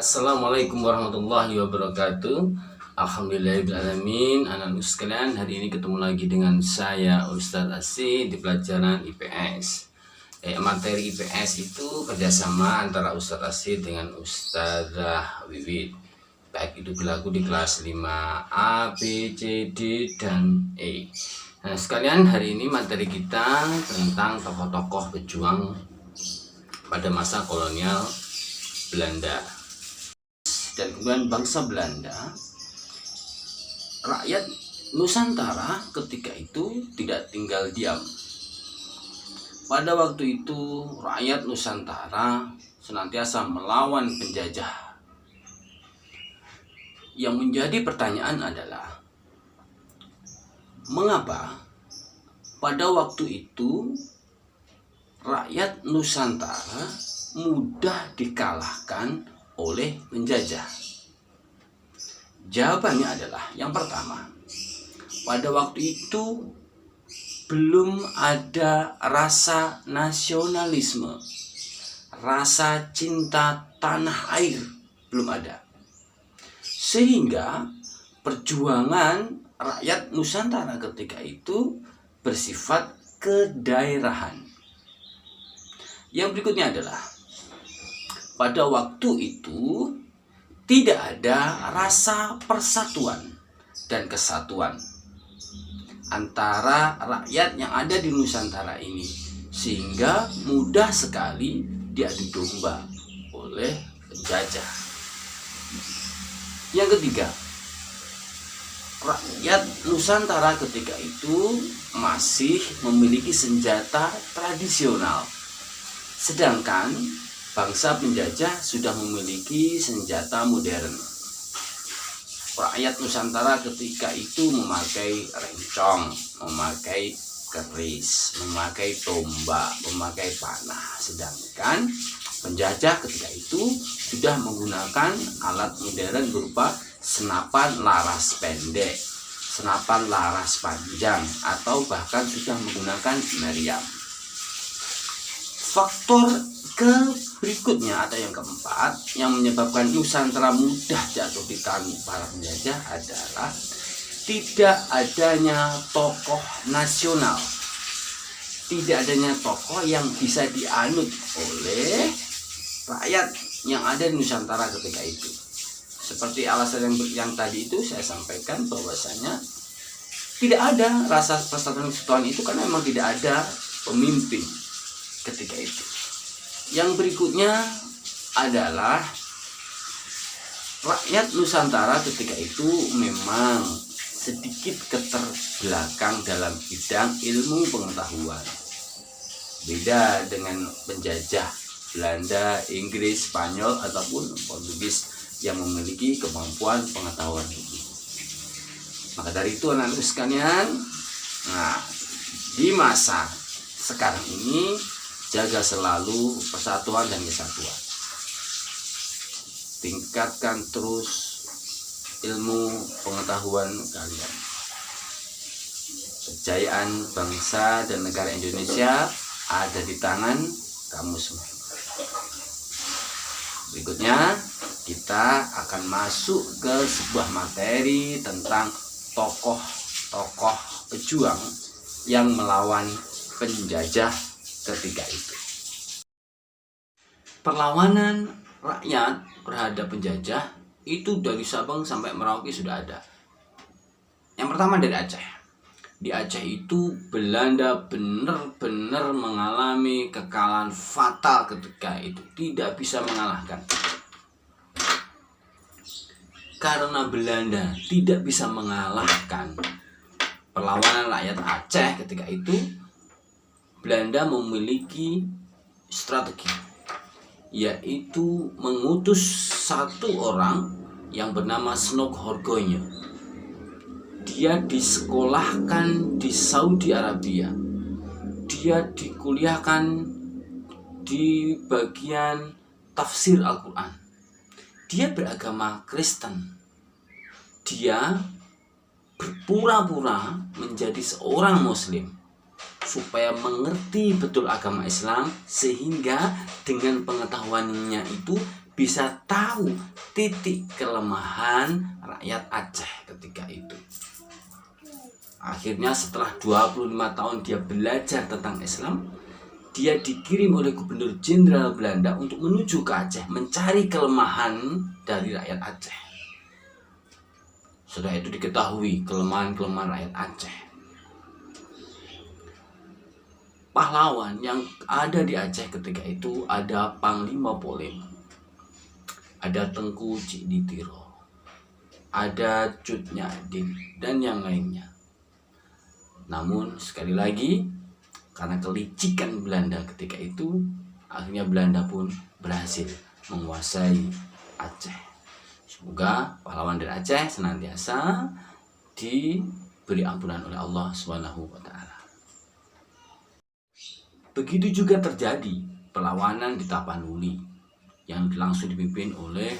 Assalamualaikum warahmatullahi wabarakatuh. Alhamdulillahirrahmanirrahim. Anak-anak sekalian, hari ini ketemu lagi dengan saya Ustadz Asyid di pelajaran IPS. Materi IPS itu kerjasama antara Ustadz Asyid dengan Ustadzah Wiwit. Baik itu berlaku di kelas 5A, B, C, D, dan E. Nah sekalian, hari ini materi kita tentang tokoh-tokoh pejuang pada masa kolonial Belanda. Dan kemudian bangsa Belanda, rakyat Nusantara ketika itu tidak tinggal diam. Pada waktu itu rakyat Nusantara senantiasa melawan penjajah. Yang menjadi pertanyaan adalah, mengapa pada waktu itu rakyat Nusantara mudah dikalahkan oleh penjajah? Jawabannya adalah, yang pertama, pada waktu itu belum ada rasa nasionalisme, rasa cinta tanah air belum ada. Sehingga perjuangan rakyat Nusantara ketika itu bersifat kedaerahan. Yang berikutnya adalah, pada waktu itu tidak ada rasa persatuan dan kesatuan antara rakyat yang ada di Nusantara ini, sehingga mudah sekali diadu domba oleh penjajah. Yang ketiga, rakyat Nusantara ketika itu masih memiliki senjata tradisional, sedangkan bangsa penjajah sudah memiliki senjata modern. Rakyat Nusantara ketika itu memakai rencong, memakai keris, memakai tombak, memakai panah. Sedangkan penjajah ketika itu sudah menggunakan alat modern berupa senapan laras pendek, senapan laras panjang, atau bahkan sudah menggunakan meriam. Faktor berikutnya atau yang keempat yang menyebabkan Nusantara mudah jatuh di tangan para penjajah adalah tidak adanya tokoh nasional, tidak adanya tokoh yang bisa dianut oleh rakyat yang ada di Nusantara ketika itu. Seperti alasan yang tadi itu saya sampaikan, bahwasanya tidak ada rasa persatuan kesatuan itu karena memang tidak ada pemimpin ketika itu. Yang berikutnya adalah rakyat Nusantara ketika itu memang sedikit keterbelakang dalam bidang ilmu pengetahuan. Beda dengan penjajah Belanda, Inggris, Spanyol, ataupun Portugis yang memiliki kemampuan pengetahuan tinggi. Maka dari itu anak-anak sekalian, di masa sekarang ini jaga selalu persatuan dan kesatuan. Tingkatkan terus ilmu pengetahuan kalian. Kejayaan bangsa dan negara Indonesia ada di tangan kamu semua. Berikutnya kita akan masuk ke sebuah materi tentang tokoh-tokoh pejuang yang melawan penjajah ketika itu. Perlawanan rakyat terhadap penjajah itu dari Sabang sampai Merauke sudah ada. Yang pertama dari Aceh. Di Aceh itu Belanda benar-benar mengalami kekalahan fatal ketika itu, tidak bisa mengalahkan. Karena Belanda tidak bisa mengalahkan perlawanan rakyat Aceh ketika itu, Belanda memiliki strategi, yaitu mengutus satu orang yang bernama Snok Horgonya. Dia disekolahkan di Saudi Arabia. Dia dikuliahkan di bagian tafsir Al-Quran. Dia beragama Kristen. Dia berpura-pura menjadi seorang Muslim supaya mengerti betul agama Islam, sehingga dengan pengetahuannya itu bisa tahu titik kelemahan rakyat Aceh ketika itu. Akhirnya setelah 25 tahun dia belajar tentang Islam, dia dikirim oleh Gubernur Jenderal Belanda untuk menuju ke Aceh mencari kelemahan dari rakyat Aceh. Setelah itu diketahui kelemahan-kelemahan rakyat Aceh. Pahlawan yang ada di Aceh ketika itu ada Panglima Polem, ada Tengku Cikditiro, ada Cut Nyadim, dan yang lainnya. Namun sekali lagi, karena kelicikan Belanda ketika itu, akhirnya Belanda pun berhasil menguasai Aceh. Semoga pahlawan dari Aceh senantiasa diberi ampunan oleh Allah SWT. Begitu juga terjadi perlawanan di Tapanuli yang langsung dipimpin oleh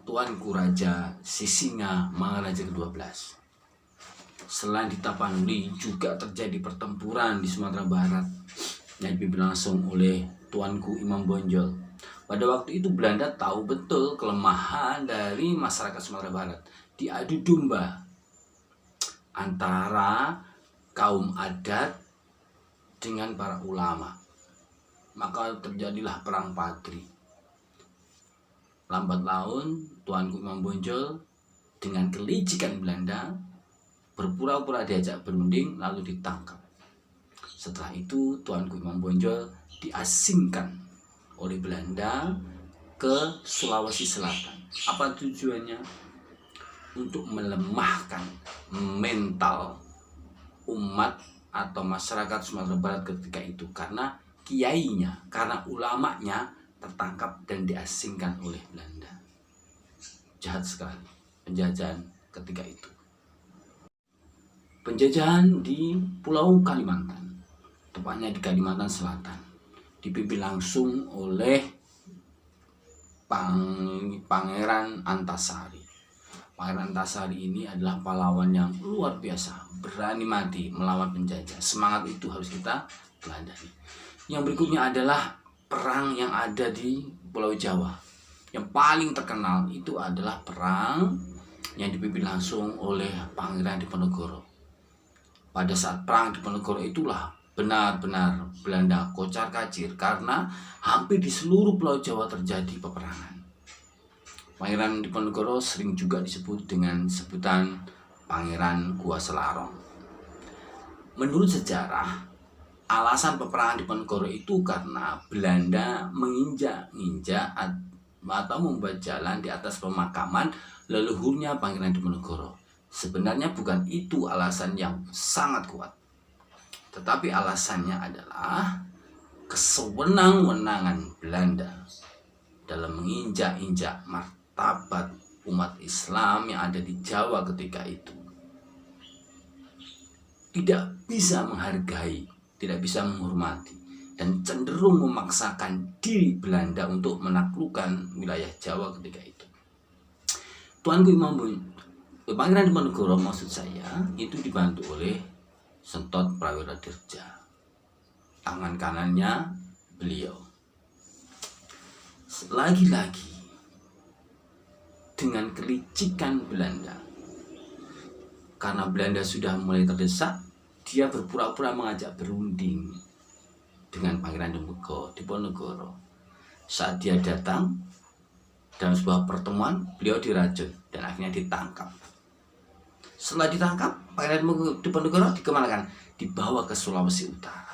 Tuanku Raja Sisinga Maharaja ke-12. Selain di Tapanuli juga terjadi pertempuran di Sumatera Barat yang dipimpin langsung oleh Tuanku Imam Bonjol. Pada waktu itu Belanda tahu betul kelemahan dari masyarakat Sumatera Barat. Diadu domba antara kaum adat dengan para ulama. Maka terjadilah perang Padri. Lambat laun Tuanku Imam Bonjol dengan kelicikan Belanda berpura-pura diajak berunding lalu ditangkap. Setelah itu Tuanku Imam Bonjol diasingkan oleh Belanda ke Sulawesi Selatan. Apa tujuannya? Untuk melemahkan mental umat atau masyarakat Sumatera Barat ketika itu, karena kiainya, karena ulamanya tertangkap dan diasingkan oleh Belanda. Jahat sekali penjajahan ketika itu. Penjajahan di Pulau Kalimantan, tepatnya di Kalimantan Selatan, dipimpin langsung oleh Pangeran Antasari. Pangeran Antasari ini adalah pahlawan yang luar biasa, berani mati melawan penjajah. Semangat itu harus kita teladani. Yang berikutnya adalah perang yang ada di Pulau Jawa. Yang paling terkenal itu adalah perang yang dipimpin langsung oleh Pangeran Diponegoro. Pada saat perang Diponegoro itulah benar-benar Belanda kocar-kacir karena hampir di seluruh Pulau Jawa terjadi peperangan. Pangeran Diponegoro sering juga disebut dengan sebutan Pangeran Gua Selarong. Menurut sejarah, alasan peperangan Diponegoro itu karena Belanda menginjak-injak atau membuat jalan di atas pemakaman leluhurnya Pangeran Diponegoro. Sebenarnya bukan itu alasan yang sangat kuat. Tetapi alasannya adalah kesewenang-wenangan Belanda dalam menginjak-injak martabat umat Islam yang ada di Jawa ketika itu. Tidak bisa menghargai, tidak bisa menghormati, dan cenderung memaksakan diri Belanda untuk menaklukkan wilayah Jawa ketika itu. Tuanku Pangeran Diponegoro maksud saya itu dibantu oleh Sentot Prawira Dirja, tangan kanannya beliau. Lagi-lagi dengan kelicikan Belanda, karena Belanda sudah mulai terdesak, dia berpura-pura mengajak berunding dengan Pangeran Diponegoro. Saat dia datang dalam sebuah pertemuan, beliau diracun dan akhirnya ditangkap. Setelah ditangkap, Pangeran Diponegoro dikemanakan? Dibawa ke Sulawesi Utara,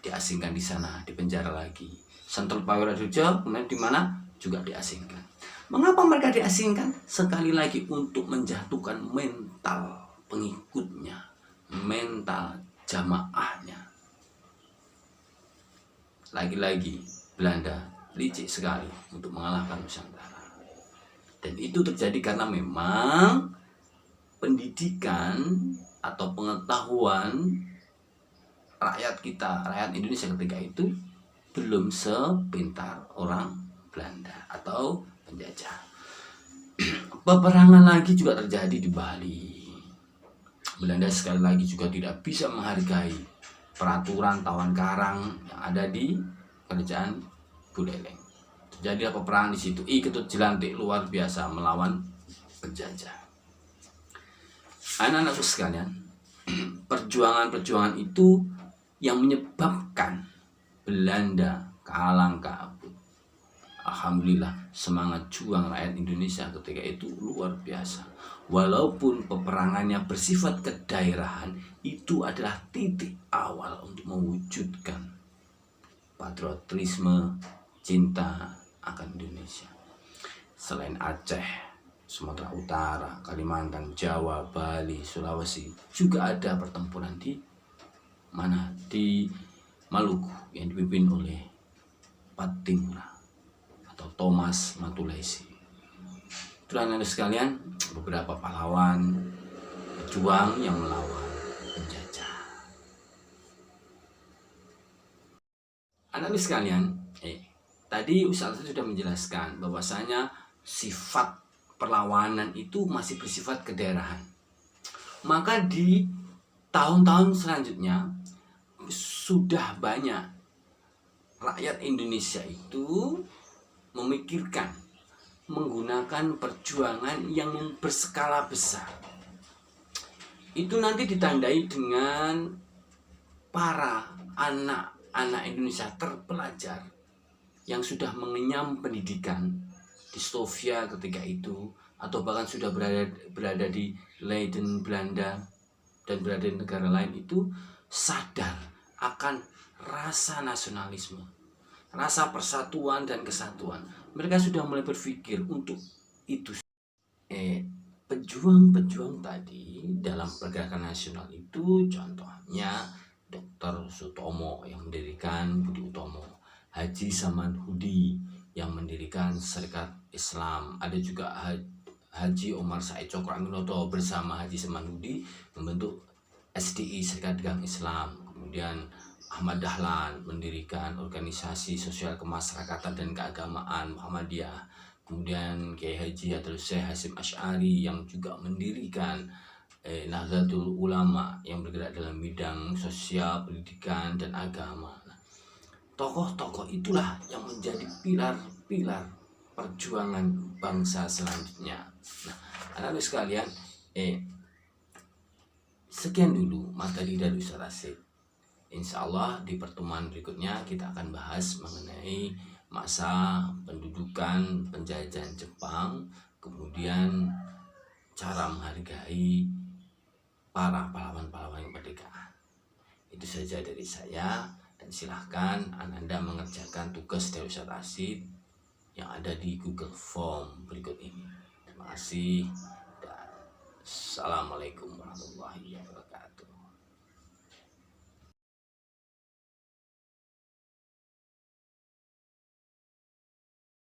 diasingkan di sana, dipenjara lagi. Sentot Prawira Dirja kemudian di mana juga diasingkan. Mengapa mereka diasingkan? Sekali lagi untuk menjatuhkan mental pengikutnya, mental jamaahnya. Lagi-lagi Belanda licik sekali untuk mengalahkan Nusantara. Dan itu terjadi karena memang pendidikan atau pengetahuan rakyat kita, rakyat Indonesia ketika itu belum sepintar orang Belanda atau penjajah. Peperangan lagi juga terjadi di Bali. Belanda sekali lagi juga tidak bisa menghargai peraturan tawan karang yang ada di kerajaan Buleleng. Terjadi peperangan di situ. Ketut jelantik luar biasa melawan penjajah. Anak-anakku sekalian, perjuangan-perjuangan itu yang menyebabkan Belanda kalang kabut. Alhamdulillah, semangat juang rakyat Indonesia ketika itu luar biasa. Walaupun peperangannya bersifat kedaerahan, itu adalah titik awal untuk mewujudkan patriotisme, cinta akan Indonesia. Selain Aceh, Sumatera Utara, Kalimantan, Jawa, Bali, Sulawesi, juga ada pertempuran di mana? Di Maluku yang dipimpin oleh Patimura atau Thomas Matulesi. Itulah anak sekalian, beberapa pahlawan pejuang yang melawan penjajah. Anak sekalian, tadi Ustaz sudah menjelaskan bahwasanya sifat perlawanan itu masih bersifat kedaerahan. Maka di tahun-tahun selanjutnya sudah banyak rakyat Indonesia itu memikirkan menggunakan perjuangan yang berskala besar. Itu nanti ditandai dengan para anak-anak Indonesia terpelajar yang sudah mengenyam pendidikan di Stovia ketika itu, atau bahkan sudah berada di Leiden, Belanda, dan berada di negara lain, itu sadar akan rasa nasionalisme, rasa persatuan dan kesatuan. Mereka sudah mulai berpikir untuk itu. Pejuang-pejuang tadi dalam pergerakan nasional itu contohnya Dr. Sutomo yang mendirikan Budi Utomo, Haji Samanhudi yang mendirikan Serikat Islam, ada juga Haji Omar Said Cokroaminoto bersama Haji Samanhudi membentuk SDI, Serikat Dagang Islam. Kemudian Ahmad Dahlan mendirikan organisasi sosial kemasyarakatan dan keagamaan Muhammadiyah. Kemudian Kiai Haji Abdul Syekh Hasyim Asy'ari yang juga mendirikan Nahdlatul Ulama yang bergerak dalam bidang sosial, pendidikan, dan agama. Tokoh-tokoh itulah yang menjadi pilar-pilar perjuangan bangsa selanjutnya. Nah, anak-anak sekalian, sekian dulu materi dari Ustaz Rasyid. Insya Allah di pertemuan berikutnya kita akan bahas mengenai masa pendudukan penjajahan Jepang, kemudian cara menghargai para pahlawan-pahlawan kemerdekaan. Itu saja dari saya, dan silahkan Anda mengerjakan tugas dari Ustaz Rasyid yang ada di Google Form berikut ini. Terima kasih dan Assalamualaikum warahmatullahi wabarakatuh.